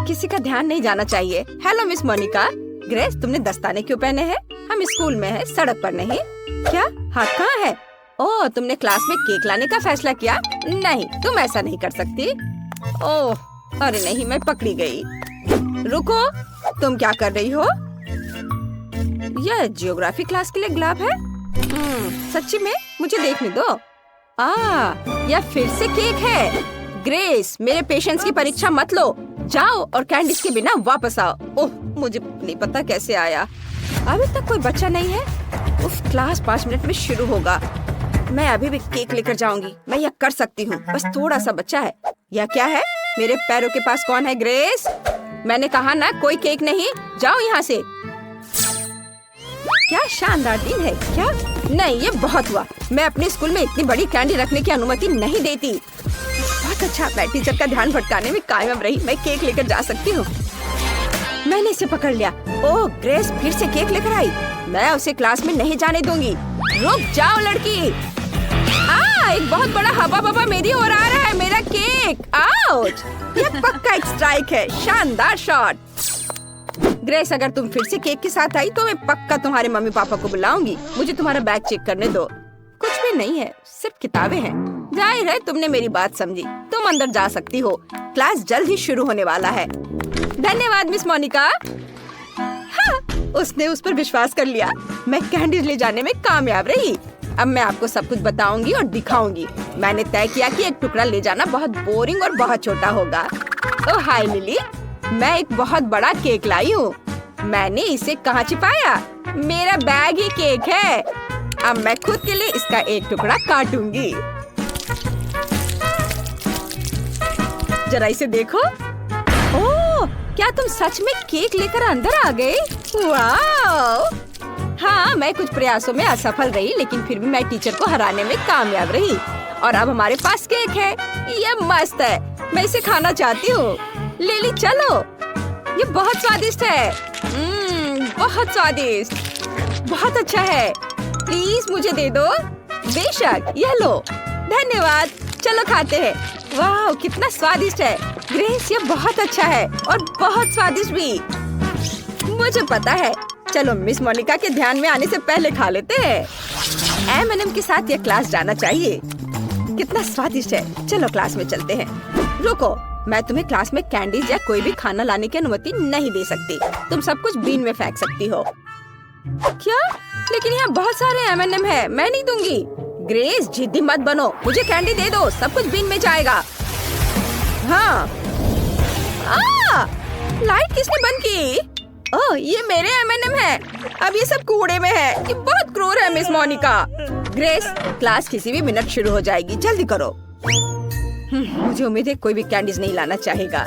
किसी का ध्यान नहीं जाना चाहिए। Hello miss Monika. ग्रेस, तुमने दस्ताने क्यों पहने हैं? हम स्कूल में हैं, सड़क पर नहीं। क्या? हाथ कहाँ है? ओह, तुमने क्लास में केक लाने का फैसला किया? नहीं, तुम ऐसा नहीं कर सकती। ओह, अरे नहीं, मैं पकड़ी गई। रुको, तुम क्या कर रही हो? यह जियोग्राफी क्लास के लिए गुलाब है? सच्ची में? मुझे देखने दो। यह फिर से केक है। ग्रेस, मेरे पेशेंस की परीक्षा मत लो। जाओ और कैंडीज के बिना वापस आओ। ओह, मुझे नहीं पता कैसे आया। अभी तक कोई बच्चा नहीं है। उफ, क्लास 5 मिनट में शुरू होगा। मैं अभी भी केक लेकर जाऊंगी। मैं यह कर सकती हूँ। बस थोड़ा सा बच्चा है। यह क्या है? मेरे पैरों के पास कौन है? ग्रेस, मैंने कहा ना, कोई केक नहीं। जाओ यहाँ से। क्या शानदार दिन है। क्या? नहीं, ये बहुत हुआ। मैं अपने स्कूल में इतनी बड़ी कैंडी रखने की अनुमति नहीं देती। बहुत अच्छा, मैं टीचर का ध्यान भटकाने में कामयाब रही। मैं केक लेकर जा सकती हूँ। मैंने इसे पकड़ लिया। ओह, ग्रेस फिर से केक लेकर आई। मैं उसे क्लास में नहीं जाने दूंगी। रुक जाओ लड़की। एक बहुत बड़ा हवा बवा मेरी ओर आ रहा है। मेरा केक। आउच! यह पक्का एक स्ट्राइक है। शानदार शॉट। ग्रेस, अगर तुम फिर से केक के साथ आई तो मैं पक्का तुम्हारे मम्मी पापा को बुलाऊंगी। मुझे तुम्हारा बैग चेक करने दो। कुछ भी नहीं है, सिर्फ किताबें हैं। जाहिर है तुमने मेरी बात समझी। तुम अंदर जा सकती हो। क्लास जल्द ही शुरू होने वाला है। धन्यवाद मिस मोनिका। हाँ, उसने उस पर विश्वास कर लिया। मैं कैंडीज ले जाने में कामयाब रही। अब मैं आपको सब कुछ बताऊंगी और दिखाऊंगी। मैंने तय किया कि एक टुकड़ा ले जाना बहुत बोरिंग और बहुत छोटा होगा। ओह हाय लिली, मैं एक बहुत बड़ा केक लाई हूँ। मैंने इसे कहाँ छिपाया? मेरा बैग ही केक है। अब मैं खुद के लिए इसका एक टुकड़ा काटूंगी। जरा इसे देखो। ओह, क्या तुम सच में केक लेकर अंदर आ गए? वाह! हाँ, मैं कुछ प्रयासों में असफल रही, लेकिन फिर भी मैं टीचर को हराने में कामयाब रही। और अब हमारे पास केक है। ये मस्त है। मैं इसे खाना चाहती हूँ। लिली, चलो। ये बहुत स्वादिष्ट है। बहुत स्वादिष्ट। बहुत अच्छा है। प्लीज मुझे दे दो। बेशक, यह लो। धन्यवाद। चलो खाते हैं। वाह, कितना स्वादिष्ट है। ग्रेस, ये बहुत अच्छा है और बहुत स्वादिष्ट भी। मुझे पता है। चलो मिस मोनिका के ध्यान में आने से पहले खा लेते हैं। M&M के साथ ये क्लास जाना चाहिए। कितना स्वादिष्ट है। चलो क्लास में चलते हैं। रुको, मैं तुम्हें क्लास में कैंडीज या कोई भी खाना लाने की अनुमति नहीं दे सकती। तुम सब कुछ बीन में फेंक सकती हो। क्या? लेकिन यहाँ बहुत सारे M&M है। मैं नहीं दूंगी। ग्रेस, जिद्दी मत बनो। मुझे कैंडी दे दो। सब कुछ बीन में जाएगा। हाँ। लाइट किसने बंद की? ओह, ये मेरे M&M है। अब ये सब कूड़े में है। ये बहुत क्रूर है मिस मोनिका। ग्रेस, क्लास किसी भी मिनट शुरू हो जाएगी। जल्दी करो। मुझे उम्मीद है कोई भी कैंडीज नहीं लाना चाहेगा।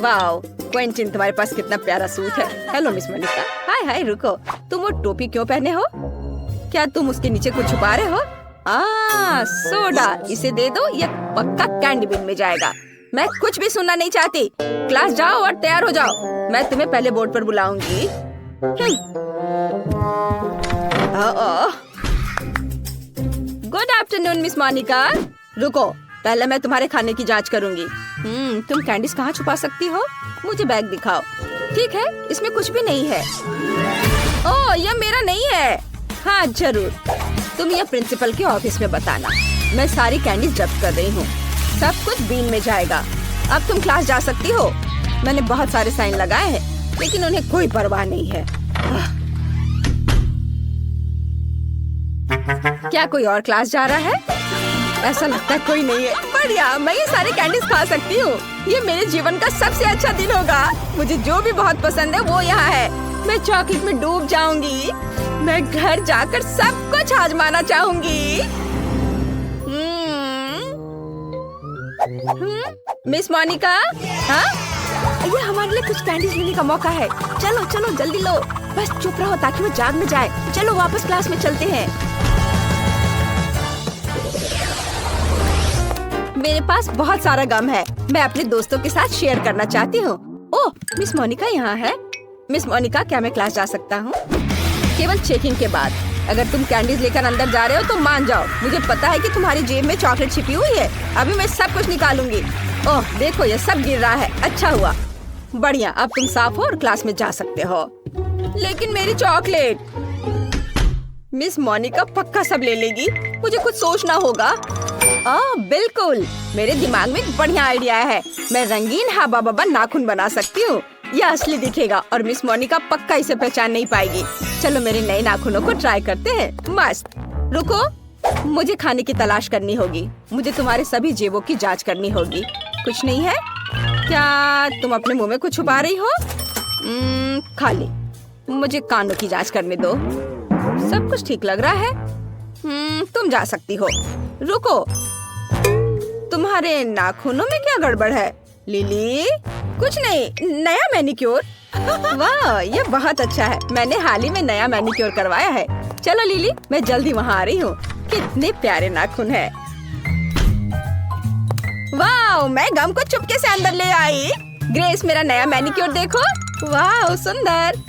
वाओ, क्वेंटिन, तुम्हारे पास कितना प्यारा सूट है। Hello miss Monica. Hi hi, रुको। तुम वो टोपी क्यों पहने हो? क्या तुम उसके नीचे कुछ छुपा रहे हो? सोडा। इसे दे दो। यह पक्का कैंडी बिन में जाएगा। मैं कुछ भी सुनना नहीं चाहती। क्लास जाओ और तैयार हो जाओ। मैं तुम्हें पहले बोर्ड पर बुलाऊंगी। Good afternoon miss Monica. रुको, पहले मैं तुम्हारे खाने की जांच करूंगी। तुम कैंडीज कहाँ छुपा सकती हो? मुझे बैग दिखाओ। ठीक है, इसमें कुछ भी नहीं है। ओह, यह मेरा नहीं है। हाँ जरूर, तुम यह प्रिंसिपल के ऑफिस में बताना। मैं सारी कैंडीज जब्त कर रही हूँ। सब कुछ बीन में जाएगा। अब तुम क्लास जा सकती हो। मैंने बहुत सारे साइन लगाए हैं, लेकिन उन्हें कोई परवाह नहीं है। क्या कोई और क्लास जा रहा है? ऐसा लगता है कोई नहीं है। बढ़िया, मैं ये सारे कैंडीज खा सकती हूँ। ये मेरे जीवन का सबसे अच्छा दिन होगा। मुझे जो भी बहुत पसंद है वो यहाँ है। मैं चॉकलेट में डूब जाऊंगी। मैं घर जाकर सब कुछ आजमाना चाहूंगी। मिस मोनिका, हाँ? ये हमारे लिए कुछ कैंडीज लेने का मौका है। चलो चलो जल्दी लो। बस चुप रहो ताकि वो जाग न जाए। चलो वापस क्लास में चलते हैं। मेरे पास बहुत सारा गम है। मैं अपने दोस्तों के साथ शेयर करना चाहती हूँ। ओह, मिस मोनिका यहाँ है। मिस मोनिका, क्या मैं क्लास जा सकता हूँ? केवल चेकिंग के बाद। अगर तुम कैंडीज लेकर अंदर जा रहे हो तो मान जाओ। मुझे पता है कि तुम्हारी जेब में चॉकलेट छिपी हुई है। अभी मैं सब कुछ निकालूंगी। ओह देखो ये सब गिर रहा है। अच्छा हुआ, बढ़िया। अब तुम साफ हो और क्लास में जा सकते हो। लेकिन मेरी चॉकलेट, मिस मोनिका पक्का सब ले लेगी। मुझे कुछ सोचना होगा। बिल्कुल, मेरे दिमाग में एक बढ़िया आइडिया है। मैं रंगीन हाबा बाबा नाखून बना सकती हूँ। यह असली दिखेगा और मिस मोनिका पक्का इसे पहचान नहीं पाएगी। चलो मेरे नए नाखूनों को ट्राई करते हैं। मस्त। रुको, मुझे खाने की तलाश करनी होगी। मुझे तुम्हारे सभी जेबों की जांच करनी होगी। कुछ नहीं है क्या? तुम अपने मुंह में कुछ छुपा रही हो? खाली। मुझे कानों की जांच करने दो। सब कुछ ठीक लग रहा है। तुम जा सकती हो। रुको, तुम्हारे नाखूनों में क्या गड़बड़ है? लिली, कुछ नहीं, नया मैनिक्योर। वाह, ये बहुत अच्छा है। मैंने हाल ही में नया मैनिक्योर करवाया है। चलो लिली, मैं जल्दी वहाँ आ रही हूँ। कितने प्यारे नाखून है। वाह, मैं गम को चुपके से अंदर ले आई। ग्रेस, मेरा नया मैनिक्योर देखो। वाह सुंदर।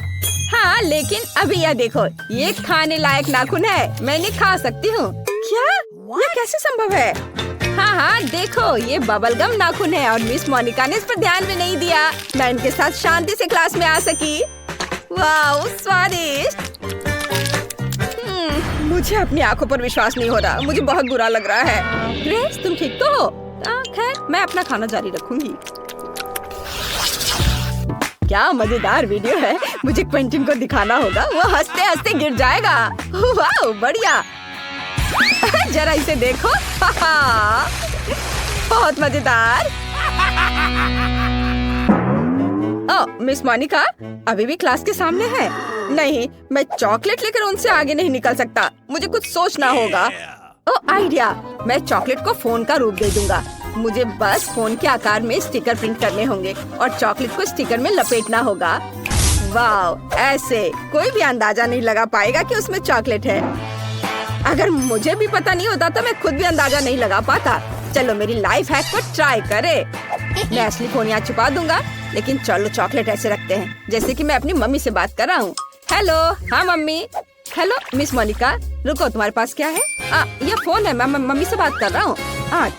हाँ, लेकिन अभी यह देखो, ये खाने लायक नाखून है। मैं इन्हें खा सकती हूँ। क्या? यह कैसे संभव है? हाँ, देखो, ये बबल गम नाखून है और मिस मोनिका ने इस पर ध्यान भी नहीं दिया। मैं इनके साथ शांति से क्लास में आ सकी। वाह, स्वादिष्ट। मुझे अपनी आंखों पर विश्वास नहीं हो रहा। मुझे बहुत बुरा लग रहा है। ग्रेस, तुम ठीक तो हो? खैर, मैं अपना खाना जारी रखूंगी। क्या मजेदार वीडियो है। मुझे क्विंटन को दिखाना होगा। वो हंसते हंसते गिर जाएगा। वाह, बढ़िया। जरा इसे देखो। बहुत मजेदार। मिस मोनिका अभी भी क्लास के सामने है। नहीं, मैं चॉकलेट लेकर उनसे आगे नहीं निकल सकता। मुझे कुछ सोचना होगा। आइडिया, मैं चॉकलेट को फोन का रूप दे दूंगा। मुझे बस फोन के आकार में स्टिकर प्रिंट करने होंगे और चॉकलेट को स्टिकर में लपेटना होगा। वाह, ऐसे कोई भी अंदाजा नहीं लगा पाएगा कि उसमें चॉकलेट है। अगर मुझे भी पता नहीं होता तो मैं खुद भी अंदाजा नहीं लगा पाता। चलो मेरी लाइफ हैक को ट्राई करे। मैं असली फोन यहाँ छुपा दूंगा, लेकिन चलो चॉकलेट ऐसे रखते हैं जैसे कि मैं अपनी मम्मी से बात कर रहा हूँ। हेलो। हाँ मम्मी। हेलो मिस मोनिका, रुको, तुम्हारे पास क्या है? यह फोन है। मैं मम्मी से बात कर रहा हूँ।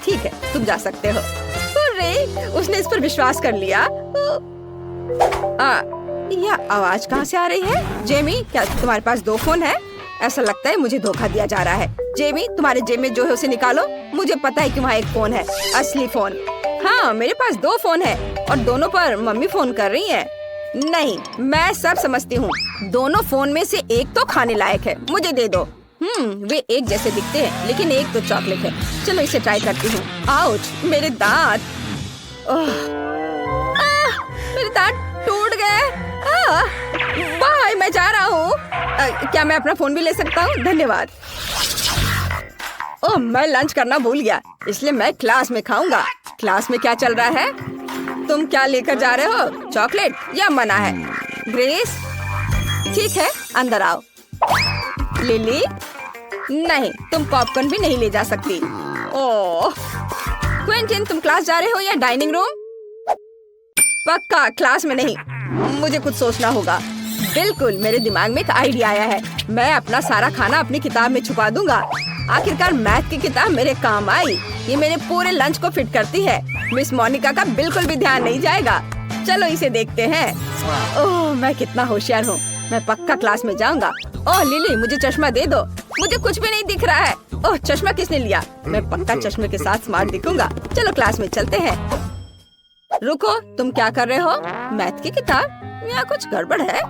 ठीक है, तुम जा सकते हो। अरे, उसने इस पर विश्वास कर लिया। यह आवाज कहाँ से आ रही है? जेमी, क्या तुम्हारे पास 2 फोन है? ऐसा लगता है मुझे धोखा दिया जा रहा है। जेमी, तुम्हारे जेब में जो है उसे निकालो। मुझे पता है कि वहाँ एक फोन है, असली फोन। हाँ, मेरे पास 2 फोन है और दोनों पर मम्मी फोन कर रही है। नहीं, मैं सब समझती हूँ। दोनों फोन में से एक तो खाने लायक है। मुझे दे दो। वे एक जैसे दिखते हैं, लेकिन एक तो चॉकलेट है। चलो इसे ट्राई करती हूँ। आउच, मेरे दांत। मेरे दांत टूट गए। बाय, मैं जा रहा हूँ। क्या मैं अपना फोन भी ले सकता हूँ? धन्यवाद। मैं लंच करना भूल गया, इसलिए मैं क्लास में खाऊंगा। क्लास में क्या चल रहा है? तुम क्या लेकर जा रहे हो? चॉकलेट या मना है? ग्रेस, ठीक है, अंदर आओ। लिली, नहीं, तुम पॉपकॉर्न भी नहीं ले जा सकती। ओह, क्विंटन, तुम क्लास जा रहे हो या डाइनिंग रूम? पक्का क्लास में नहीं। मुझे कुछ सोचना होगा। बिल्कुल, मेरे दिमाग में एक आइडिया आया है। मैं अपना सारा खाना अपनी किताब में छुपा दूंगा। आखिरकार मैथ की किताब मेरे काम आई। ये मेरे पूरे लंच को फिट करती है। मिस मोनिका का बिल्कुल भी ध्यान नहीं जाएगा। चलो इसे देखते हैं। ओह, मैं कितना होशियार हूँ। मैं पक्का क्लास में जाऊंगा। ओह लिली, मुझे चश्मा दे दो। मुझे कुछ भी नहीं दिख रहा है। ओह, चश्मा किसने लिया? मैं पक्का चश्मे के साथ स्मार्ट दिखूंगा। चलो क्लास में चलते हैं। रुको, तुम क्या कर रहे हो? मैथ की किताब? यहाँ कुछ गड़बड़ है।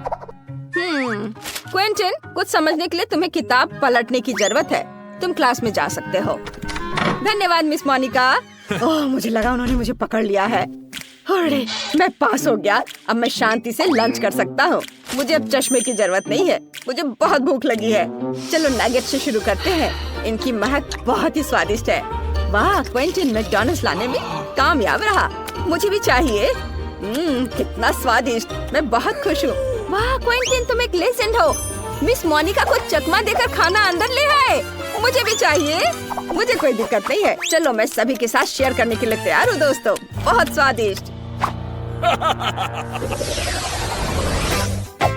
क्विंटन, कुछ समझने के लिए तुम्हें किताब पलटने की जरूरत है। तुम क्लास में जा सकते हो। धन्यवाद मिस मोनिका। ओह, मुझे लगा उन्होंने मुझे पकड़ लिया है। अरे, मैं पास हो गया। अब मैं शांति से लंच कर सकता हूँ। मुझे अब चश्मे की जरूरत नहीं है। मुझे बहुत भूख लगी है। चलो नगेट से शुरू करते हैं। इनकी महक बहुत ही स्वादिष्ट है। वाह, क्विंटन मैकडॉनल्ड्स लाने में कामयाब रहा। मुझे भी चाहिए। कितना स्वादिष्ट। मैं बहुत खुश हूँ। वाह क्विंटन, तुम एक लेजेंड हो। मिस मोनिका को चकमा देकर खाना अंदर ले आए। मुझे भी चाहिए। मुझे कोई दिक्कत नहीं है। चलो, मैं सभी के साथ शेयर करने के लिए तैयार हूँ दोस्तों। बहुत स्वादिष्ट।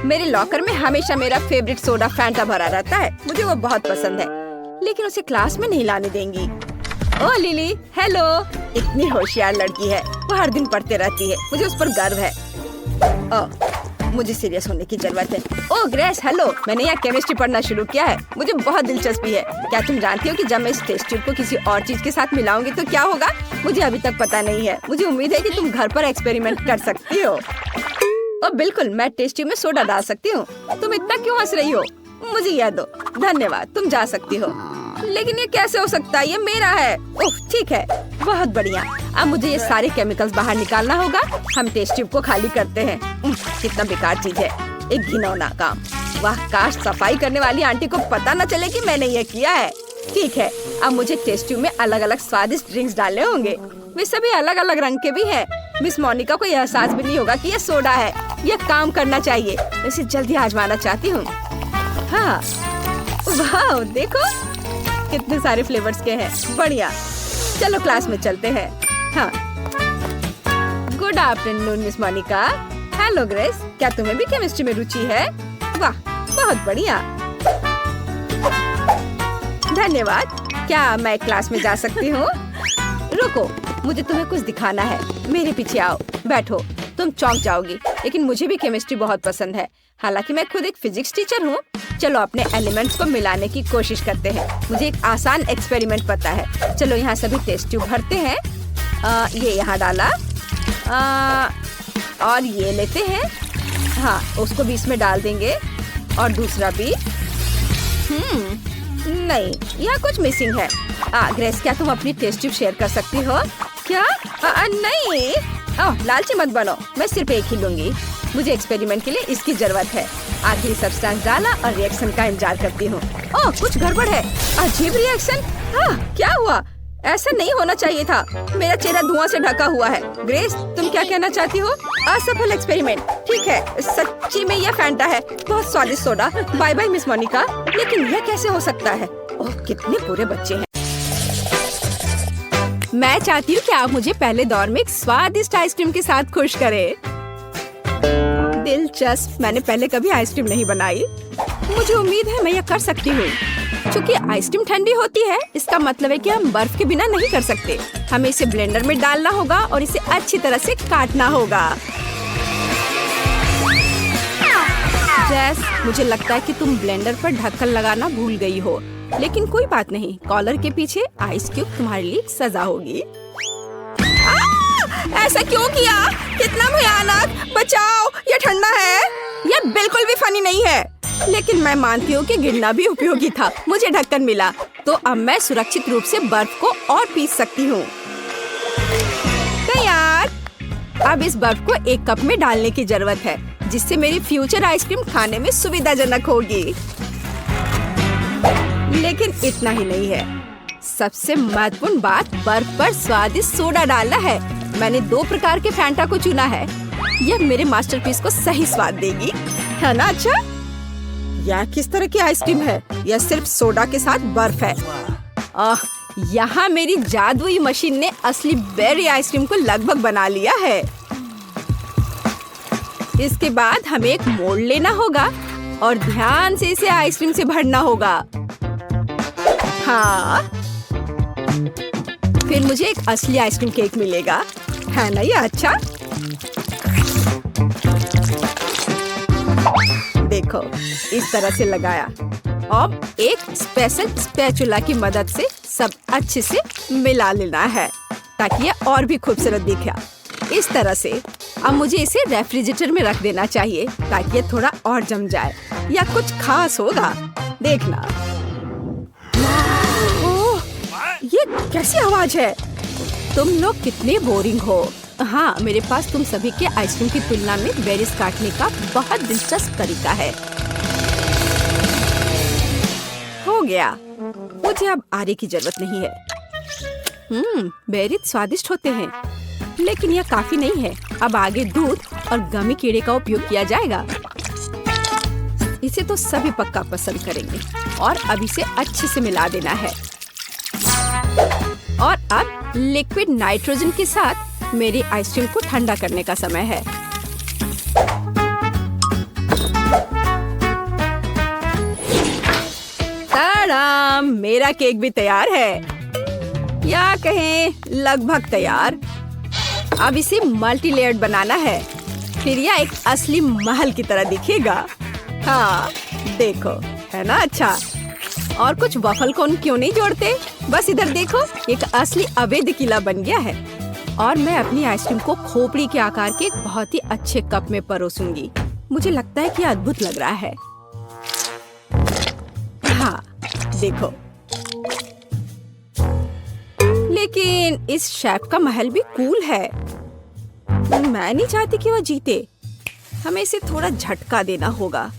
मेरे लॉकर में हमेशा मेरा फेवरेट सोडा फैंटा भरा रहता है। मुझे वो बहुत पसंद है, लेकिन उसे क्लास में नहीं लाने देंगी। ओ लिली, हेलो। इतनी होशियार लड़की है, वो हर दिन पढ़ते रहती है, मुझे उस पर गर्व है। मुझे सीरियस होने की जरूरत है। ओ ग्रेस, हेलो। मैंने यहाँ केमिस्ट्री पढ़ना शुरू किया है, मुझे बहुत दिलचस्पी है। क्या तुम जानती हो कि जब मैं इस टेस्ट ट्यूब को किसी और चीज के साथ मिलाऊंगी तो क्या होगा? मुझे अभी तक पता नहीं है। मुझे उम्मीद है कि तुम घर पर एक्सपेरिमेंट कर सकती हो। बिल्कुल, मैं टेस्ट ट्यूब में सोडा डाल सकती हूँ। तुम इतना क्यों हंस रही हो? मुझे यह दो। धन्यवाद, तुम जा सकती हो। लेकिन ये कैसे हो सकता है? ये मेरा है। ओह ठीक है, बहुत बढ़िया। अब मुझे ये सारे केमिकल्स बाहर निकालना होगा। हम टेस्ट ट्यूब को खाली करते हैं। कितना बेकार चीज है, एक घिनौना काम। वाह, काश सफाई करने वाली आंटी को पता न चले कि मैंने ये किया है। ठीक है, अब मुझे टेस्ट ट्यूब में अलग अलग स्वादिष्ट ड्रिंक्स डालने होंगे। वे सभी अलग अलग रंग के भी हैं। मिस मोनिका को यह एहसास भी नहीं होगा कि ये सोडा है। यह काम करना चाहिए। मैं इसे जल्दी आजमाना चाहती हूँ। हाँ, वाह देखो कितने सारे फ्लेवर्स के हैं। बढ़िया, चलो क्लास में चलते हैं। हाँ, good afternoon miss Monica. Hello Grace, क्या तुम्हें भी केमिस्ट्री में रुचि है? वाह, बहुत बढ़िया। धन्यवाद। क्या मैं क्लास में जा सकती हूँ? रुको, मुझे तुम्हें कुछ दिखाना है। मेरे पीछे आओ, बैठो। तुम चौंक जाओगी, लेकिन मुझे भी केमिस्ट्री बहुत पसंद है। हालांकि मैं खुद एक फिजिक्स टीचर हूँ। चलो अपने एलिमेंट्स को मिलाने की कोशिश करते हैं। मुझे एक आसान एक्सपेरिमेंट पता है। चलो यहाँ सभी टेस्ट ट्यूब भरते हैं। ये यहाँ डाला। और ये लेते हैं। हाँ, उसको भी इसमें डाल देंगे। और दूसरा भी। नहीं, यहाँ कुछ मिसिंग है। ग्रेस, क्या तुम अपनी टेस्ट ट्यूब शेयर कर सकती हो? क्या? नहीं। लालची मत बनो, मैं सिर्फ एक ही लूंगी। मुझे एक्सपेरिमेंट के लिए इसकी जरूरत है। आखिरी सब्सटेंस डाला और रिएक्शन का इंतजार करती हूँ। कुछ गड़बड़ है। अजीब रिएक्शन। क्या हुआ? ऐसा नहीं होना चाहिए था। मेरा चेहरा धुआं से ढका हुआ है। ग्रेस, तुम क्या कहना चाहती हो? असफल एक्सपेरिमेंट। ठीक है, सच्ची में यह फैंटा है। बहुत स्वादिष्ट soda. Bye bye miss Monica. लेकिन यह कैसे हो सकता है? ओह, कितने बुरे बच्चे हैं। मैं चाहती हूँ कि आप मुझे पहले दौर में एक स्वादिष्ट आइसक्रीम के साथ खुश करें। दिलचस्प, मैंने पहले कभी आइसक्रीम नहीं बनाई। मुझे उम्मीद है मैं यह कर सकती हूँ। क्योंकि आइसक्रीम ठंडी होती है, इसका मतलब है कि हम बर्फ के बिना नहीं कर सकते। हमें इसे ब्लेंडर में डालना होगा और इसे अच्छी तरह से काटना होगा। जैस, मुझे लगता है कि तुम ब्लेंडर पर ढक्कन लगाना भूल गई हो। लेकिन कोई बात नहीं, कॉलर के पीछे आइस क्यूब तुम्हारे लिए सजा होगी। ऐसा क्यों किया? कितना भयानक! बचाओ, ये ठंडा है। यह बिल्कुल भी फनी नहीं है। लेकिन मैं मानती हूँ कि गिरना भी उपयोगी था। मुझे ढक्कन मिला, तो अब मैं सुरक्षित रूप से बर्फ को और पीस सकती हूँ। तैयार। अब इस बर्फ को एक कप में डालने की जरूरत है, जिससे मेरी फ्यूचर आइसक्रीम खाने में सुविधाजनक होगी। लेकिन इतना ही नहीं है। सबसे महत्वपूर्ण बात बर्फ पर स्वादिष्ट सोडा डालना है। मैंने 2 प्रकार के फैंटा को चुना है। यह मेरे मास्टरपीस को सही स्वाद देगी, है ना? अच्छा, यह किस तरह की आइसक्रीम है? यह सिर्फ सोडा के साथ बर्फ है। यहाँ मेरी जादुई मशीन ने असली बेरी आइसक्रीम को लगभग बना लिया है। इसके बाद हमें एक मोल्ड लेना होगा और ध्यान से इसे आइसक्रीम से भरना होगा। हाँ, फिर मुझे एक असली आइसक्रीम केक मिलेगा, है ना? ये अच्छा। देखो, इस तरह से लगाया। अब एक स्पेशल स्पैचुला की मदद से सब अच्छे से मिला लेना है, ताकि ये और भी खूबसूरत दिखे। इस तरह से अब मुझे इसे रेफ्रिजरेटर में रख देना चाहिए, ताकि ये थोड़ा और जम जाए या कुछ खास होगा। देखना। ओह, ये कैसी आवाज है? तुम लोग कितने बोरिंग हो। हाँ, मेरे पास तुम सभी के आइसक्रीम की तुलना में बेरीज काटने का बहुत दिलचस्प तरीका है। हो गया। मुझे अब आरे की जरूरत नहीं है। बेरीज स्वादिष्ट होते हैं, लेकिन यह काफी नहीं है। अब आगे दूध और गमी कीड़े का उपयोग किया जाएगा। इसे तो सभी पक्का पसंद करेंगे। और अब इसे अच्छे से मिला देना है। और अब लिक्विड नाइट्रोजन के साथ मेरी आइसक्रीम को ठंडा करने का समय है। ताड़ाम! मेरा केक भी तैयार है। या कहें लगभग तैयार। अब इसे मल्टी लेयर्ड बनाना है, फिर यह एक असली महल की तरह दिखेगा। हाँ देखो, है ना अच्छा। और कुछ वफल कोन क्यों नहीं जोड़ते? बस इधर देखो, एक असली अवैध किला बन गया है। और मैं अपनी आइसक्रीम को खोपड़ी के आकार के एक बहुत ही अच्छे कप में परोसूंगी। मुझे लगता है कि अद्भुत लग रहा है। हाँ देखो, लेकिन इस शेफ का महल भी कूल है। मैं नहीं चाहती कि वो जीते। हमें इसे थोड़ा झटका देना होगा।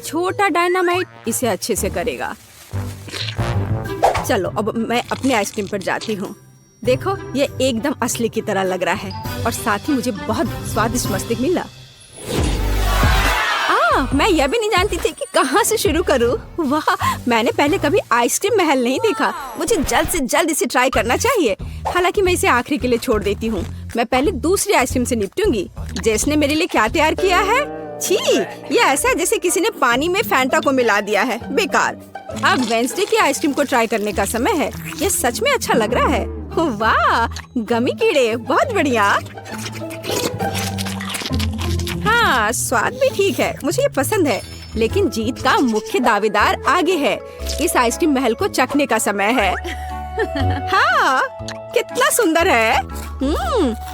छोटा डायनामाइट इसे अच्छे से करेगा। चलो अब मैं अपने आइसक्रीम पर जाती हूँ। देखो, ये एकदम असली की तरह लग रहा है और साथ ही मुझे बहुत स्वादिष्ट मस्तिष्क मिला। मैं यह भी नहीं जानती थी कि कहाँ से शुरू करूँ। वाह, मैंने पहले कभी आइसक्रीम महल नहीं देखा। मुझे जल्द से जल्द इसे ट्राई करना चाहिए। हालांकि मैं इसे आखिरी के लिए छोड़ देती हूँ। मैं पहले दूसरी आइसक्रीम से निपटूंगी। जेस ने मेरे लिए क्या तैयार किया है? छी, ये ऐसा है जैसे किसी ने पानी में फैंटा को मिला दिया है। बेकार। अब वेंसडे की आइसक्रीम को ट्राई करने का समय है। ये सच में अच्छा लग रहा है। वाह, गमी कीड़े, बहुत बढ़िया। हाँ, स्वाद भी ठीक है, मुझे ये पसंद है। लेकिन जीत का मुख्य दावेदार आगे है। इस आइसक्रीम महल को चखने का समय है। हाँ, कितना सुंदर है।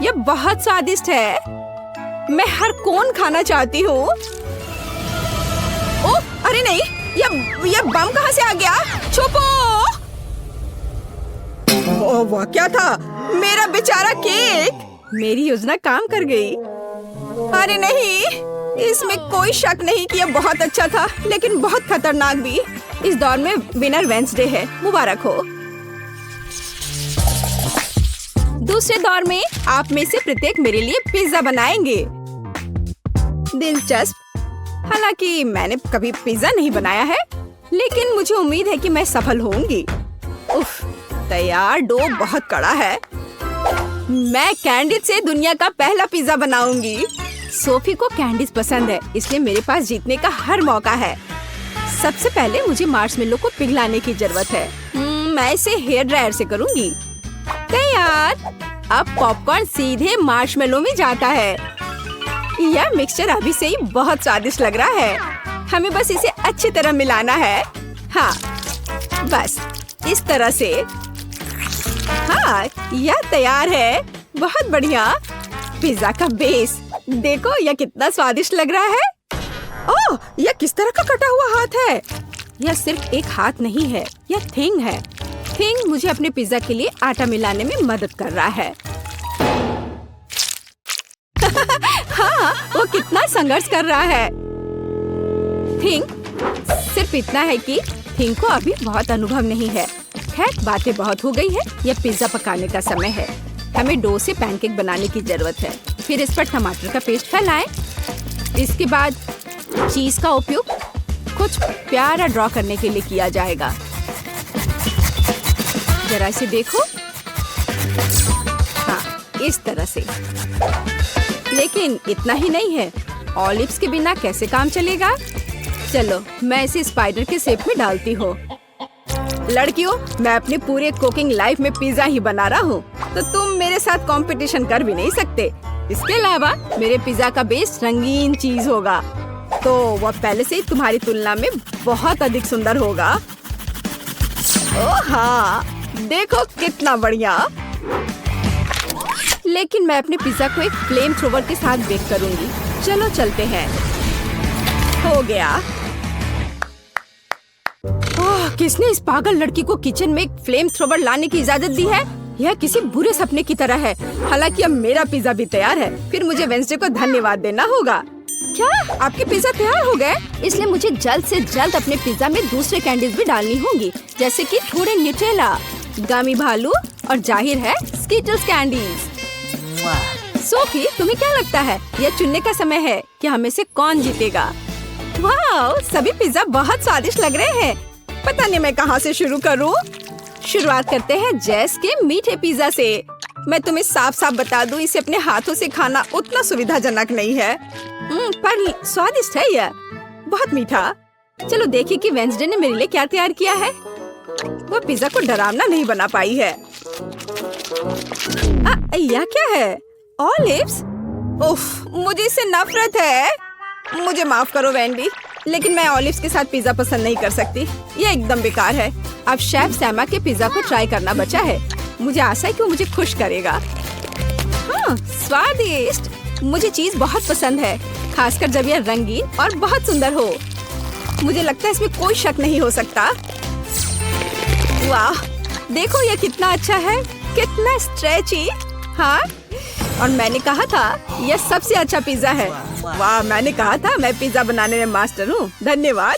ये बहुत स्वादिष्ट है। मैं हर कोन खाना चाहती हूँ। ओह, अरे नहीं, ये बम कहाँ से आ गया? छुपो! ओह, वह क्या था? मेरा बेचारा केक! मेरी योजना काम कर गई। अरे नहीं, इसमें कोई शक नहीं कि यह बहुत अच्छा था, लेकिन बहुत खतरनाक भी। इस दौर में विनर वेंसडे है। मुबारक हो। दूसरे दौर में आप में से प्रत्येक मेरे लिए पिज्जा बनाएंगे। दिलचस्प। हालांकि मैंने कभी पिज्जा नहीं बनाया है, लेकिन मुझे उम्मीद है कि मैं सफल होंगी। उफ, तैयार डो बहुत कड़ा है। मैं कैंडिस से दुनिया का पहला पिज्जा बनाऊंगी। सोफी को कैंडीज पसंद है, इसलिए मेरे पास जीतने का हर मौका है। सबसे पहले मुझे मार्शमेलो को पिघलाने की जरूरत है। मैं इसे हेयर ड्रायर से करूंगी। तैयार। अब पॉपकॉर्न सीधे मार्शमेलो में जाता है। यह मिक्सचर अभी से ही बहुत स्वादिष्ट लग रहा है। हमें बस इसे अच्छी तरह मिलाना है। हाँ, बस इस तरह से। हाँ, यह तैयार है। बहुत बढ़िया। पिज्जा का बेस देखो, यह कितना स्वादिष्ट लग रहा है। ओह, यह किस तरह का कटा हुआ हाथ है? यह सिर्फ एक हाथ नहीं है, यह थिंग है। थिंग मुझे अपने पिज्जा के लिए आटा मिलाने में मदद कर रहा है। हाँ, वो कितना संघर्ष कर रहा है। थिंग सिर्फ इतना है कि थिंग को अभी बहुत अनुभव नहीं है। खैर, बातें बहुत हो गई है। यह पिज्जा पकाने का समय है। हमें डो से पैनकेक बनाने की जरूरत है। फिर इस पर टमाटर का पेस्ट फैलाएं। इसके बाद चीज का उपयोग कुछ प्यारा ड्रॉ करने के लिए किया जाएगा। जरा इसे देखो। हाँ, इस तरह से। लेकिन इतना ही नहीं है। ऑलिव्स के बिना कैसे काम चलेगा? चलो, मैं इसे स्पाइडर के शेप में डालती हूँ। लड़कियों, मैं अपने पूरे कुकिंग लाइफ में पिज्जा ही बना रहा हूँ, तो तुम मेरे साथ कंपटीशन कर भी नहीं सकते। इसके अलावा मेरे पिज्जा का बेस रंगीन चीज होगा, तो वह पहले से ही तुम्हारी तुलना में बहुत अधिक सुंदर होगा। ओह हाँ, देखो कितना बढ़िया। लेकिन मैं अपने पिज्जा को एक फ्लेम थ्रोवर के साथ बेक करूंगी। चलो चलते हैं। हो गया। किसने इस पागल लड़की को किचन में एक फ्लेम थ्रोवर लाने की इजाजत दी है? यह किसी बुरे सपने की तरह है। हालांकि अब मेरा पिज्जा भी तैयार है। फिर मुझे वेंसडे को धन्यवाद देना होगा। क्या आपके पिज्जा तैयार हो गए? इसलिए मुझे जल्द से जल्द अपने पिज्जा में दूसरे कैंडीज भी डालनी होंगी, जैसे कि थोड़े न्यूटेला, गामी भालू और जाहिर है स्कीटल्स कैंडीज। सोफी, तुम्हें क्या लगता है? यह चुनने का समय है कि हमें से कौन जीतेगा। वाह, सभी पिज्जा बहुत स्वादिष्ट लग रहे हैं। पता नहीं मैं कहाँ से शुरू करूँ। शुरुआत करते हैं जेस के मीठे पिज्जा से। मैं तुम्हें साफ साफ बता दूं, इसे अपने हाथों से खाना उतना सुविधाजनक नहीं है, पर स्वादिष्ट है यह, बहुत मीठा। चलो देखिए कि वेंसडे ने मेरे लिए क्या तैयार किया है। वह पिज्जा को डरावना नहीं बना पाई है। यह क्या है? ऑलिव्स? उफ, मुझे इससे नफरत है। मुझे माफ करो वेंडी, लेकिन मैं ऑलिव्स के साथ पिज्जा पसंद नहीं कर सकती। यह एकदम बेकार है। अब शेफ सैमा के पिज्जा को ट्राई करना बचा है। मुझे आशा है कि वो मुझे खुश करेगा। हाँ, स्वादिष्ट। मुझे चीज बहुत पसंद है, खासकर जब यह रंगीन और बहुत सुंदर हो। मुझे लगता है इसमें कोई शक नहीं हो सकता। वाह, देखो यह कितना अच्छा है, कितना स्ट्रेची। हाँ, और मैंने कहा था यह सबसे अच्छा पिज्जा है। वाह, मैंने कहा था मैं पिज्जा बनाने में मास्टर हूँ। धन्यवाद।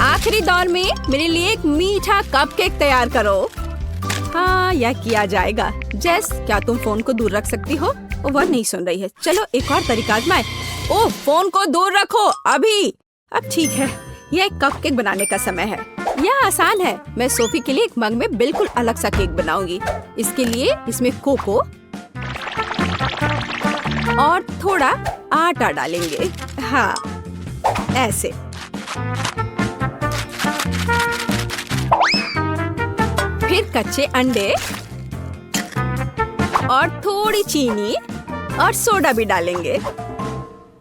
आखिरी दौर में मेरे लिए एक मीठा कपकेक तैयार करो। हाँ, यह किया जाएगा। जेस, क्या तुम फोन को दूर रख सकती हो? वह नहीं सुन रही है। चलो एक और तरीका आजमाएं। ओह, फोन को दूर रखो अभी। अब ठीक है, यह एक कपकेक बनाने का समय है। यह आसान है। मैं सोफी के लिए एक मग में बिल्कुल अलग सा केक बनाऊंगी। इसके लिए इसमें कोको और थोड़ा आटा डालेंगे। हाँ, ऐसे। फिर कच्चे अंडे और थोड़ी चीनी और सोडा भी डालेंगे।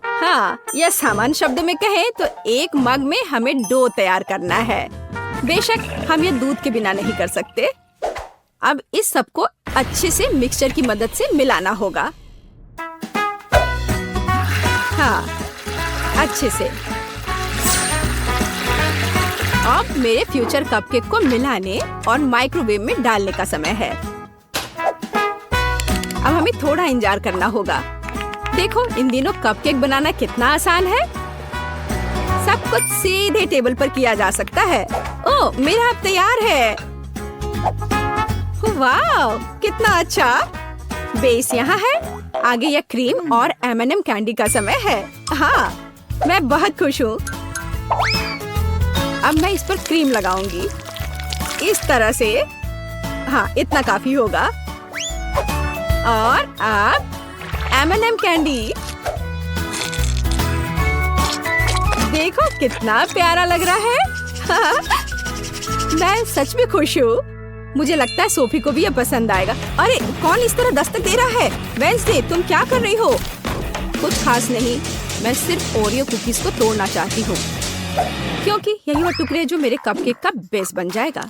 हाँ, यह सामान्य शब्दों में कहें तो एक मग में हमें डो तैयार करना है। बेशक हम ये दूध के बिना नहीं कर सकते। अब इस सब को अच्छे से मिक्सचर की मदद से मिलाना होगा। हाँ, अच्छे से। अब मेरे फ्यूचर कपकेक को मिलाने और माइक्रोवेव में डालने का समय है। अब हमें थोड़ा इंतजार करना होगा। देखो, इन दिनों कपकेक बनाना कितना आसान है। सब कुछ सीधे टेबल पर किया जा सकता है। ओह, मेरा अब तैयार है। वाह, कितना अच्छा। बेस यहाँ है। आगे यह क्रीम और M&M कैंडी का समय है। हाँ, मैं बहुत खुश हूँ। अब मैं इस पर क्रीम लगाऊंगी इस तरह से। हाँ, इतना काफी होगा। और अब M&M कैंडी। देखो कितना प्यारा लग रहा है। मैं सच में खुश हूँ। मुझे लगता है सोफी को भी ये पसंद आएगा। अरे, कौन इस तरह दस्तक दे रहा है? वेंसडे, तुम क्या कर रही हो? कुछ खास नहीं, मैं सिर्फ ओरियो कुकीज को तोड़ना चाहती हूँ, क्योंकि यही वो टुकड़े जो मेरे कपकेक का बेस बन जाएगा।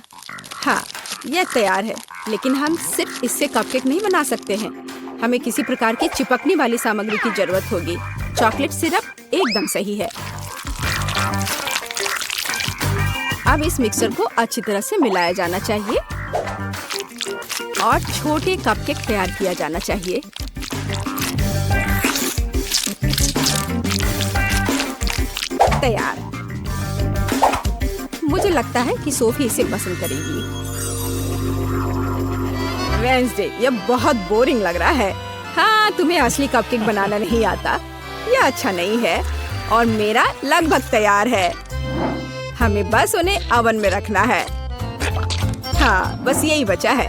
हाँ, यह तैयार है, लेकिन हम सिर्फ इससे कपकेक नहीं बना सकते हैं। हमें किसी प्रकार की चिपकने वाली सामग्री की जरूरत होगी। चॉकलेट सिरप एकदम सही है। अब इस मिक्सर को अच्छी तरह से मिलाया जाना चाहिए और छोटे कपकेक तैयार किया जाना चाहिए। तैयार। मुझे लगता है कि सोफी इसे पसंद करेगी। वेंसडे, यह बहुत बोरिंग लग रहा है। हाँ, तुम्हें असली कपकेक बनाना नहीं आता। यह अच्छा नहीं है। और मेरा लगभग तैयार है। हमें बस उन्हें ओवन में रखना है। हाँ, बस यही बचा है।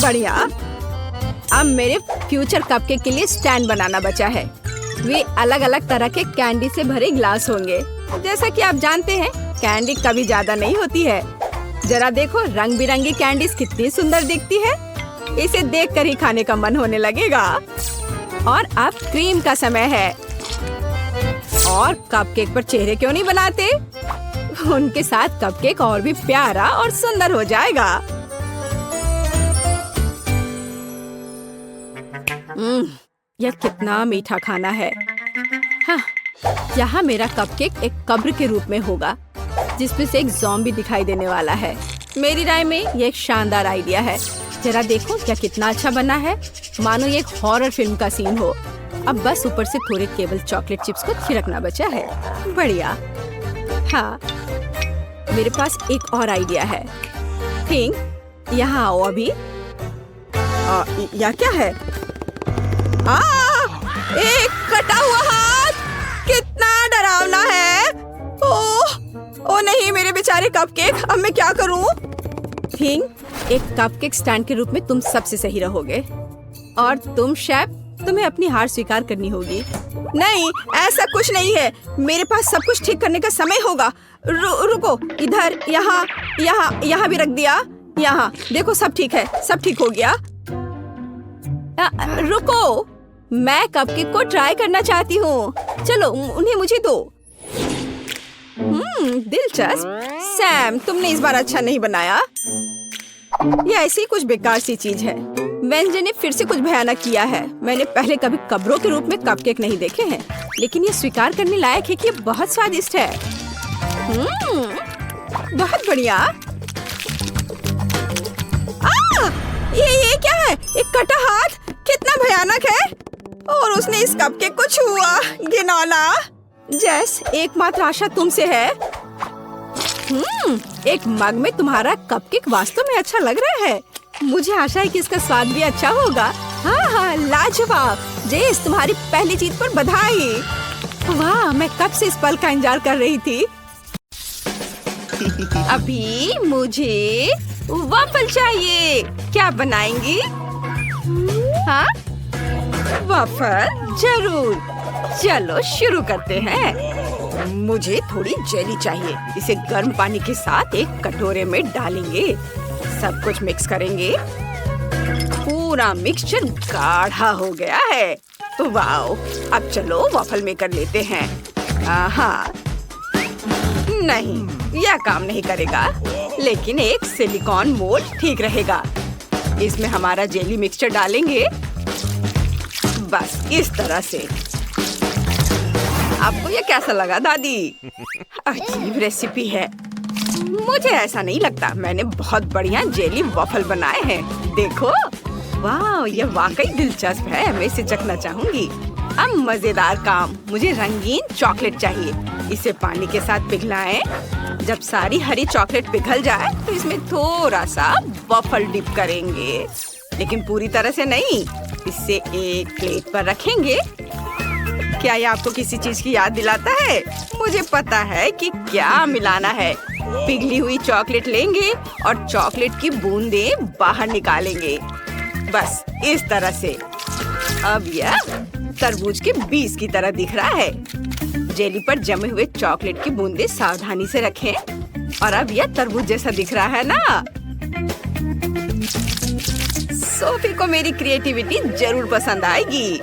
बढ़िया। अब मेरे फ्यूचर कपकेक के लिए स्टैंड बनाना बचा है। वे अलग अलग तरह के कैंडी से भरे ग्लास होंगे। जैसा कि आप जानते हैं, कैंडी कभी ज्यादा नहीं होती है। जरा देखो, रंग बिरंगी कैंडीज कितनी सुंदर दिखती है। इसे देखकर ही खाने का मन होने लगेगा। और अब क्रीम का समय है। और कपकेक पर चेहरे क्यों नहीं बनाते? उनके साथ कपकेक और भी प्यारा और सुंदर हो जाएगा। यह कितना मीठा खाना है। हाँ, यहाँ मेरा कपकेक एक कब्र के रूप में होगा, जिसमें से एक ज़ॉम्बी दिखाई देने वाला है। मेरी राय में यह एक शानदार आइडिया है। जरा देखो क्या कितना अच्छा बना है, मानो ये एक हॉरर फिल्म का सीन हो। अब बस ऊपर से थोड़े केवल चॉकलेट चिप्स को छिड़कना बचा है। बढ़िया। हाँ, मेरे पास एक और आइडिया है। थिंक, यहाँ आओ अभी। यह क्या है? एक कटा हुआ हाथ, कितना डरावना है। ओह नहीं, मेरे बेचारे कपकेक, अब मैं क्या करूं? थिंक, एक कपकेक स्टैंड के रूप में तुम सबसे सही रहोगे। और तुम शेफ, तुम्हें अपनी हार स्वीकार करनी होगी। नहीं, ऐसा कुछ नहीं है। मेरे पास सब कुछ ठीक करने का समय होगा। रुको, इधर, यहाँ यहाँ यहाँ भी रख दिया। यहाँ देखो, सब ठीक है, सब ठीक हो गया। रुको, मैं कपकेक को ट्राई करना चाहती हूँ। चलो उन्हें मुझे दो। दिलचस्प। सैम, तुमने इस बार अच्छा नहीं बनाया। ये ऐसी कुछ बेकार सी चीज है। वेंजन ने फिर से कुछ भयानक किया है। मैंने पहले कभी कब्रों के रूप में कपकेक नहीं देखे हैं, लेकिन ये स्वीकार करने लायक है कि ये बहुत स्वादिष्ट है। बहुत बढ़िया। ये क्या है? एक कटा हाथ, कितना भयानक है। और उसने इस कपकेक को छुआ। घिनौना। जेस, एकमात्र आशा तुमसे है। एक मग में तुम्हारा कपकेक वास्तव में अच्छा लग रहा है। मुझे आशा है कि इसका स्वाद भी अच्छा होगा। हाँ, लाजवाब। जेस, तुम्हारी पहली जीत पर बधाई। वाह, मैं कब से इस पल का इंतजार कर रही थी। अभी मुझे वॉफल चाहिए। क्या बनाएंगी? हाँ, वॉफल जरूर। चलो शुरू करते हैं। मुझे थोड़ी जेली चाहिए। इसे गर्म पानी के साथ एक कटोरे में डालेंगे। सब कुछ मिक्स करेंगे। पूरा मिक्सचर गाढ़ा हो गया है। वाओ, अब चलो वॉफल मेकर लेते हैं। हाँ, नहीं, यह काम नहीं करेगा, लेकिन एक सिलिकॉन मोल्ड ठीक रहेगा। इसमें हमारा जेली मिक्सचर डालेंगे, बस इस तरह से। आपको ये कैसा लगा दादी? अजीब रेसिपी है। मुझे ऐसा नहीं लगता। मैंने बहुत बढ़िया जेली वॉफल बनाए हैं। देखो, वाह, ये वाकई दिलचस्प है। मैं इसे चखना चाहूंगी। अब मजेदार काम, मुझे रंगीन चॉकलेट चाहिए। इसे पानी के साथ पिघलाएं। जब सारी हरी चॉकलेट पिघल जाए तो इसमें थोड़ा सा वॉफल डिप करेंगे, लेकिन पूरी तरह से नहीं। इसे एक प्लेट पर रखेंगे। क्या ये आपको किसी चीज की याद दिलाता है? मुझे पता है कि क्या मिलाना है। पिघली हुई चॉकलेट लेंगे और चॉकलेट की बूंदें बाहर निकालेंगे, बस इस तरह से। अब यह तरबूज के बीज की तरह दिख रहा है। जेली पर जमे हुए चॉकलेट की बूंदें सावधानी से रखें। और अब यह तरबूज जैसा दिख रहा है ना? सोफी को मेरी क्रिएटिविटी जरूर पसंद आएगी।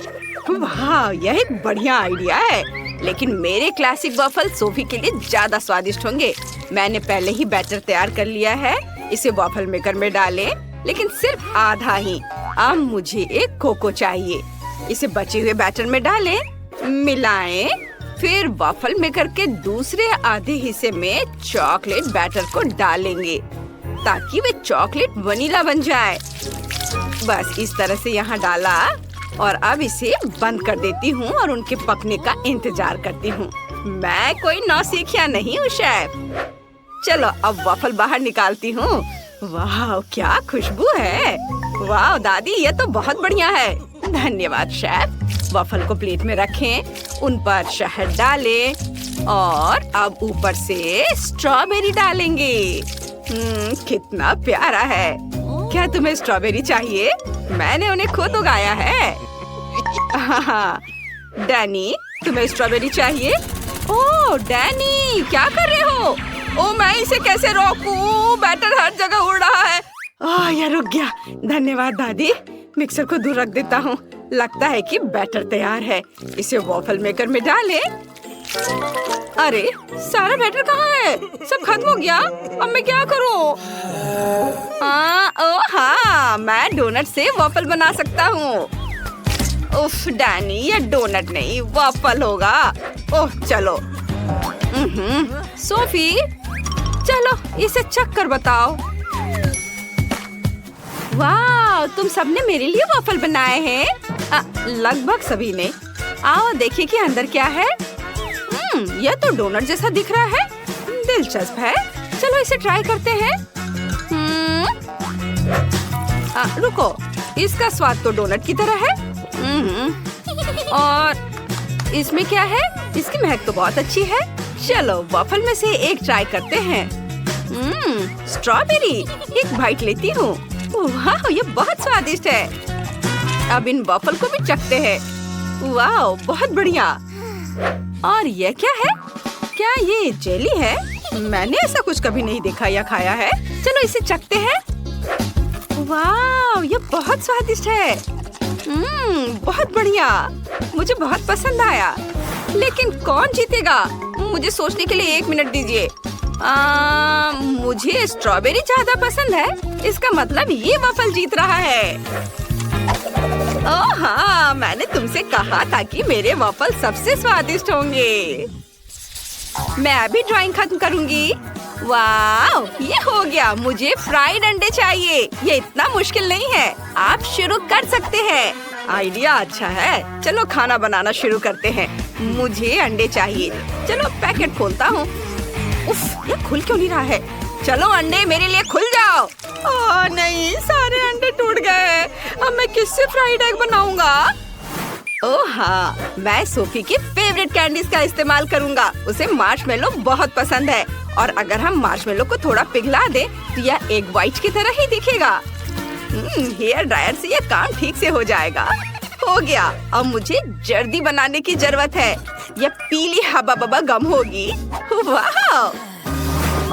वाह, यह एक बढ़िया आइडिया है, लेकिन मेरे क्लासिक वॉफल सोफी के लिए ज्यादा स्वादिष्ट होंगे। मैंने पहले ही बैटर तैयार कर लिया है। इसे वॉफल मेकर में डालें, लेकिन सिर्फ आधा ही। अब मुझे एक कोको चाहिए। इसे बचे हुए बैटर में डालें, मिलाएं, फिर वॉफल मेकर के दूसरे आधे हिस्से में चॉकलेट बैटर को डालेंगे ताकि वे चॉकलेट वनीला बन जाए। बस इस तरह से यहाँ डाला और अब इसे बंद कर देती हूँ और उनके पकने का इंतजार करती हूँ। मैं कोई नौसिखिया नहीं हूँ शेफ। चलो अब वॉफल बाहर निकालती हूँ। वाह, क्या खुशबू है। वाह दादी, ये तो बहुत बढ़िया है। धन्यवाद शेफ। वॉफल को प्लेट में रखें, उन पर शहद डालें और अब ऊपर से स्ट्रॉबेरी डालेंगे। कितना प्यारा है। क्या तुम्हें स्ट्रॉबेरी चाहिए? मैंने उन्हें खुद उगाया है। डैनी, तुम्हें स्ट्रॉबेरी चाहिए? ओह डैनी, क्या कर रहे हो? ओह, मैं इसे कैसे रोकूं? बैटर हर जगह उड़ रहा है। यह रुक गया। धन्यवाद दादी। मिक्सर को दूर रख देता हूँ। लगता है कि बैटर तैयार है। इसे वॉफल मेकर में डालें। अरे, सारा बैटर कहाँ है? सब खत्म हो गया। अब मैं क्या करूँ? हाँ, मैं डोनट से वॉफल बना सकता हूँ। उफ डैनी, ये डोनट नहीं वॉफल होगा। ओह चलो। सोफी, चलो इसे चख कर बताओ। वाह, तुम सबने मेरे लिए वॉफल बनाए हैं। लगभग सभी ने। आओ देखिए कि अंदर क्या है। यह तो डोनट जैसा दिख रहा है। दिलचस्प है। चलो इसे ट्राई करते हैं। रुको, इसका स्वाद तो डोनट की तरह है। और इसमें क्या है? इसकी महक तो बहुत अच्छी है। चलो वॉफल में से एक ट्राई करते हैं। स्ट्रॉबेरी, एक बाइट लेती हूँ। वाह, ये बहुत स्वादिष्ट है। अब इन वॉफल को भी चखते हैं। वाह, बहुत बढ़िया। और ये क्या है? क्या ये जेली है? मैंने ऐसा कुछ कभी नहीं देखा या खाया है। चलो इसे चखते हैं। वाह, ये बहुत स्वादिष्ट है। बहुत बढ़िया, मुझे बहुत पसंद आया। लेकिन कौन जीतेगा? मुझे सोचने के लिए 1 मिनट दीजिए। मुझे स्ट्रॉबेरी ज्यादा पसंद है। इसका मतलब ये वफल जीत रहा है। ओह हाँ, मैंने तुमसे कहा था कि मेरे वफल सबसे स्वादिष्ट होंगे। मैं अभी ड्राइंग खत्म करूंगी। वाह, ये हो गया। मुझे फ्राइड अंडे चाहिए। ये इतना मुश्किल नहीं है, आप शुरू कर सकते हैं। आइडिया अच्छा है। चलो खाना बनाना शुरू करते हैं। मुझे अंडे चाहिए। चलो पैकेट खोलता हूँ। उफ, ये खुल क्यों नहीं रहा है? चलो अंडे मेरे लिए खुल जाओ। ओह नहीं, सारे अंडे टूट गए। अब मैं किससे फ्राइड एग बनाऊंगा? ओह हाँ, मैं सोफी की फेवरेट कैंडीज का इस्तेमाल करूंगा। उसे मार्शमेलो बहुत पसंद है और अगर हम मार्शमेलो को थोड़ा पिघला दे तो यह एग व्हाइट की तरह ही दिखेगा। हेयर ड्रायर से यह काम ठीक से हो जाएगा। हो गया। अब मुझे जर्दी बनाने की जरूरत है। यह पीली हबा बबा गम होगी। वाह!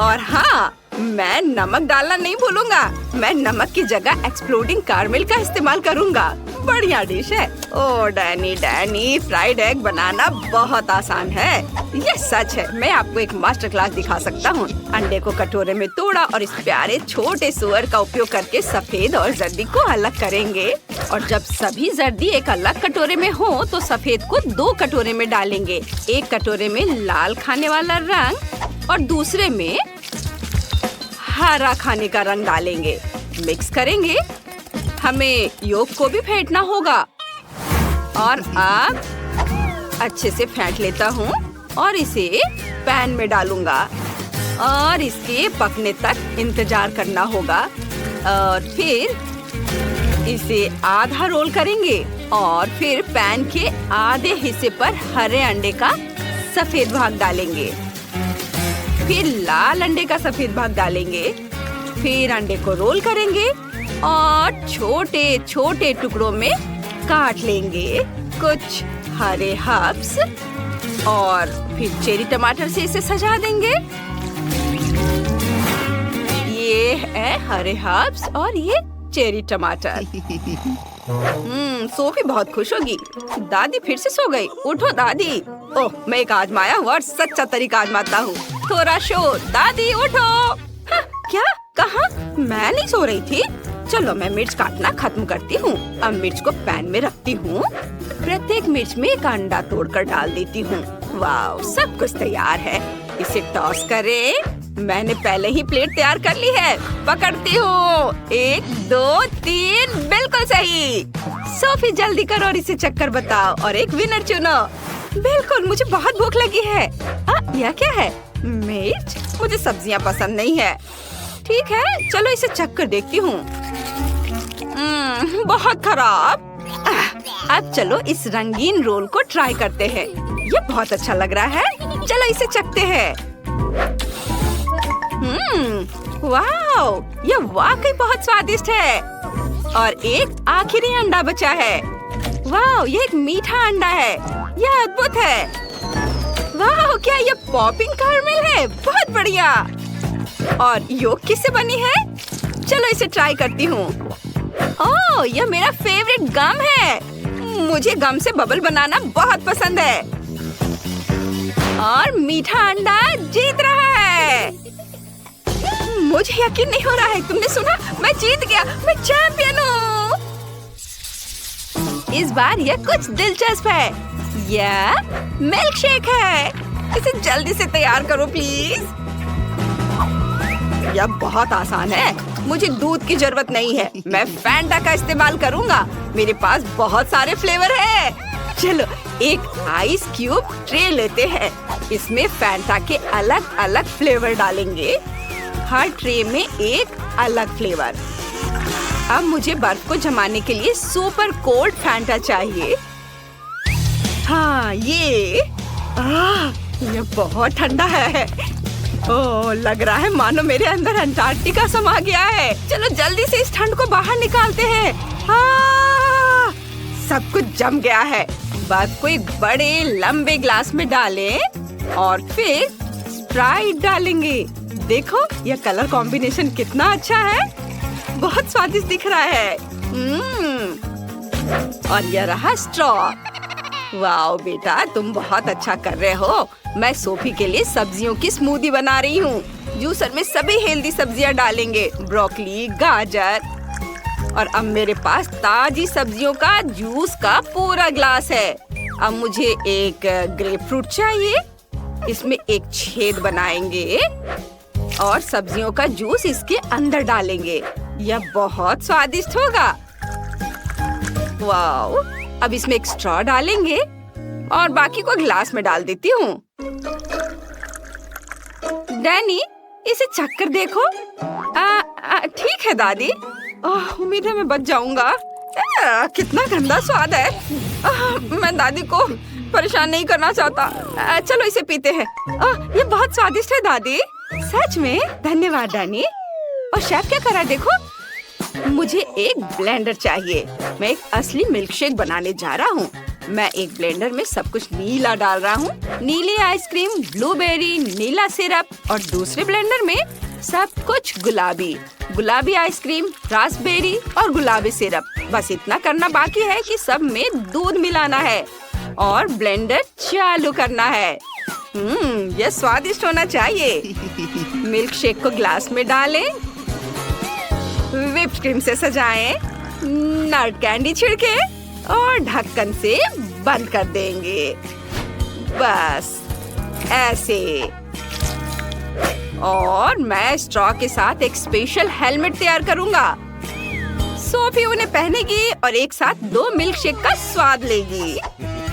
और हाँ, मैं नमक डालना नहीं भूलूंगा। मैं नमक की जगह एक्सप्लोडिंग कारमेल का इस्तेमाल करूंगा। बढ़िया डिश है। ओह डैनी, फ्राइड एग बनाना बहुत आसान है। ये सच है। मैं आपको एक मास्टर क्लास दिखा सकता हूँ। अंडे को कटोरे में तोड़ा और इस प्यारे छोटे सुअर का उपयोग करके सफेद और जर्दी को अलग करेंगे। और जब सभी जर्दी एक अलग कटोरे में हो तो सफेद को 2 कटोरे में डालेंगे। एक कटोरे में लाल खाने वाला रंग और दूसरे में हरा खाने का रंग डालेंगे। मिक्स करेंगे। हमें योग को भी फेंटना होगा। और अब अच्छे से फेंट लेता हूँ और इसे पैन में डालूंगा और इसके पकने तक इंतजार करना होगा। और फिर इसे आधा रोल करेंगे और फिर पैन के आधे हिस्से पर हरे अंडे का सफेद भाग डालेंगे। फिर लाल अंडे का सफेद भाग डालेंगे। फिर अंडे को रोल करेंगे और छोटे छोटे टुकड़ों में काट लेंगे। कुछ हरे हर्ब्स और फिर चेरी टमाटर से इसे सजा देंगे। ये है हरे हर्ब्स और ये चेरी टमाटर। सोफी बहुत खुश होगी। दादी फिर से सो गई। उठो दादी। ओह, मैं एक आजमाया हुआ और सच्चा तरीका आजमाता हूँ। थोड़ा शोर। दादी उठो। हाँ, क्या? कहाँ? मैं नहीं सो रही थी। चलो मैं मिर्च काटना खत्म करती हूँ। अब मिर्च को पैन में रखती हूँ। प्रत्येक मिर्च में एक अंडा तोड़कर डाल देती हूँ। वाह, सब कुछ तैयार है। इसे टॉस करें। मैंने पहले ही प्लेट तैयार कर ली है। पकड़ती हूँ। 1 2 3, बिल्कुल सही। सोफी जल्दी करो और इसे चक्कर बताओ और एक विनर चुनो। बिल्कुल, मुझे बहुत भूख लगी है। यह क्या है? मिर्च? मुझे सब्जियाँ पसंद नहीं है। ठीक है, चलो इसे चक्कर देखती हूँ। बहुत खराब। अब चलो इस रंगीन रोल को ट्राई करते हैं। ये बहुत अच्छा लग रहा है। चलो इसे चखते हैं। वाह, ये वाकई बहुत स्वादिष्ट है। और एक आखिरी अंडा बचा है। वाह, ये एक मीठा अंडा है। यह अद्भुत है। वाह, क्या ये पॉपिंग कैरमेल है? बहुत बढ़िया। और योग किससे बनी है? चलो इसे ट्राई करती हूँ। ओह, यह मेरा फेवरेट गम है। मुझे गम से बबल बनाना बहुत पसंद है। और मीठा अंडा जीत रहा है। मुझे यकीन नहीं हो रहा है। तुमने सुना? मैं जीत गया। मैं चैंपियन हूँ। इस बार यह कुछ दिलचस्प है। यह मिल्क शेक है। इसे जल्दी से तैयार करो प्लीज। यह बहुत आसान है। मुझे दूध की जरूरत नहीं है। मैं फैंटा का इस्तेमाल करूंगा। मेरे पास बहुत सारे फ्लेवर है। चलो एक आइस क्यूब ट्रे लेते हैं। इसमें फैंटा के अलग अलग फ्लेवर डालेंगे। हर ट्रे में एक अलग फ्लेवर। अब मुझे बर्फ को जमाने के लिए सुपर कोल्ड फैंटा चाहिए। हाँ, ये बहुत ठंडा है। ओह, लग रहा है मानो मेरे अंदर अंटार्कटिका समा गया है। चलो जल्दी से इस ठंड को बाहर निकालते हैं। सब कुछ जम गया है। बर्फ को एक बड़े लंबे ग्लास में डालें और फिर स्प्राइट डालेंगे। देखो ये कलर कॉम्बिनेशन कितना अच्छा है, बहुत स्वादिष्ट दिख रहा है। और ये रहा स्ट्रॉ। वाओ बेटा, तुम बहुत अच्छा कर रहे हो। मैं सोफी के लिए सब्जियों की स्मूदी बना रही हूँ। जूसर में सभी हेल्दी सब्जियाँ डालेंगे, ब्रोकली, गाजर। और अब मेरे पास ताजी सब्जियों का जूस का पूरा ग्लास है। अब मुझे एक ग्रेप फ्रूट चाहिए। इसमें एक छेद बनाएंगे और सब्जियों का जूस इसके अंदर डालेंगे। यह बहुत स्वादिष्ट होगा। वाओ, अब इसमें एक स्ट्रॉ डालेंगे और बाकी को ग्लास में डाल देती हूँ। डैनी, इसे चक्कर देखो। ठीक है दादी। उम्मीद है मैं बच जाऊंगा। कितना गंदा स्वाद है। मैं दादी को परेशान नहीं करना चाहता। चलो इसे पीते हैं। ये बहुत स्वादिष्ट है दादी। सच में? धन्यवाद डैनी। और शेफ क्या कर रहा है देखो। मुझे एक ब्लेंडर चाहिए। मैं एक असली मिल्कशेक बनाने जा रहा हूँ। मैं एक ब्लेंडर में सब कुछ नीला डाल रहा हूँ। नीली आइसक्रीम, ब्लूबेरी, नीला सिरप। और दूसरे ब्लेंडर में सब कुछ गुलाबी। गुलाबी आइसक्रीम, रास्पबेरी और गुलाबी सिरप। बस इतना करना बाकी है कि सब में दूध मिलाना है और ब्लेंडर चालू करना है। यह स्वादिष्ट होना चाहिए। मिल्क शेक को ग्लास में डालें, व्हिप्ड क्रीम से सजाएं, नट कैंडी छिड़के और ढक्कन से बंद कर देंगे। बस ऐसे। और मैं स्ट्रॉ के साथ एक स्पेशल हेलमेट तैयार करूंगा। सोफी उन्हें पहनेगी और एक साथ 2 मिल्क शेक का स्वाद लेगी।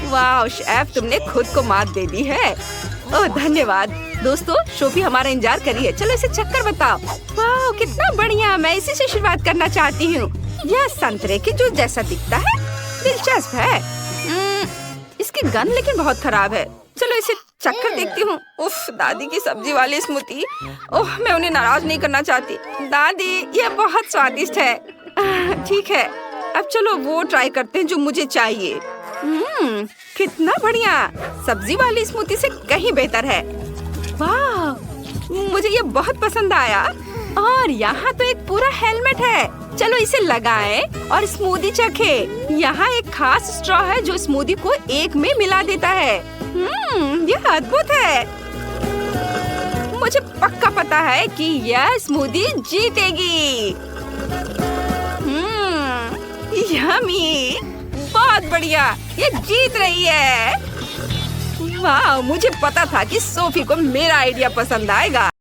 वाह शेफ, तुमने खुद को मात दे दी है। ओह धन्यवाद। दोस्तों, सोफी हमारा इंतजार कर रही है। चलो इसे चक्कर बताओ। वाह कितना बढ़िया। मैं इसी से शुरुआत करना चाहती हूँ। यह संतरे के जूस जैसा दिखता है। दिलचस्प है। इसकी गंध लेकिन बहुत खराब है। चलो इसे चक्कर देखती हूँ। उफ, दादी की सब्जी वाली स्मूदी। ओह, मैं उन्हें नाराज नहीं करना चाहती। दादी, यह बहुत स्वादिष्ट है। ठीक है, अब चलो वो ट्राई करते हैं जो मुझे चाहिए। कितना बढ़िया। सब्जी वाली स्मूदी से कहीं बेहतर है। वाह, मुझे ये बहुत पसंद आया। और यहाँ तो एक पूरा हेलमेट है। चलो इसे लगाएं और स्मूदी चखे। यहाँ एक खास स्ट्रॉ है जो स्मूदी को एक में मिला देता है। यह अद्भुत है। मुझे पक्का पता है कि यह स्मूदी जीतेगी। यम्मी, बहुत बढ़िया। ये जीत रही है। वाह, मुझे पता था कि सोफी को मेरा आइडिया पसंद आएगा।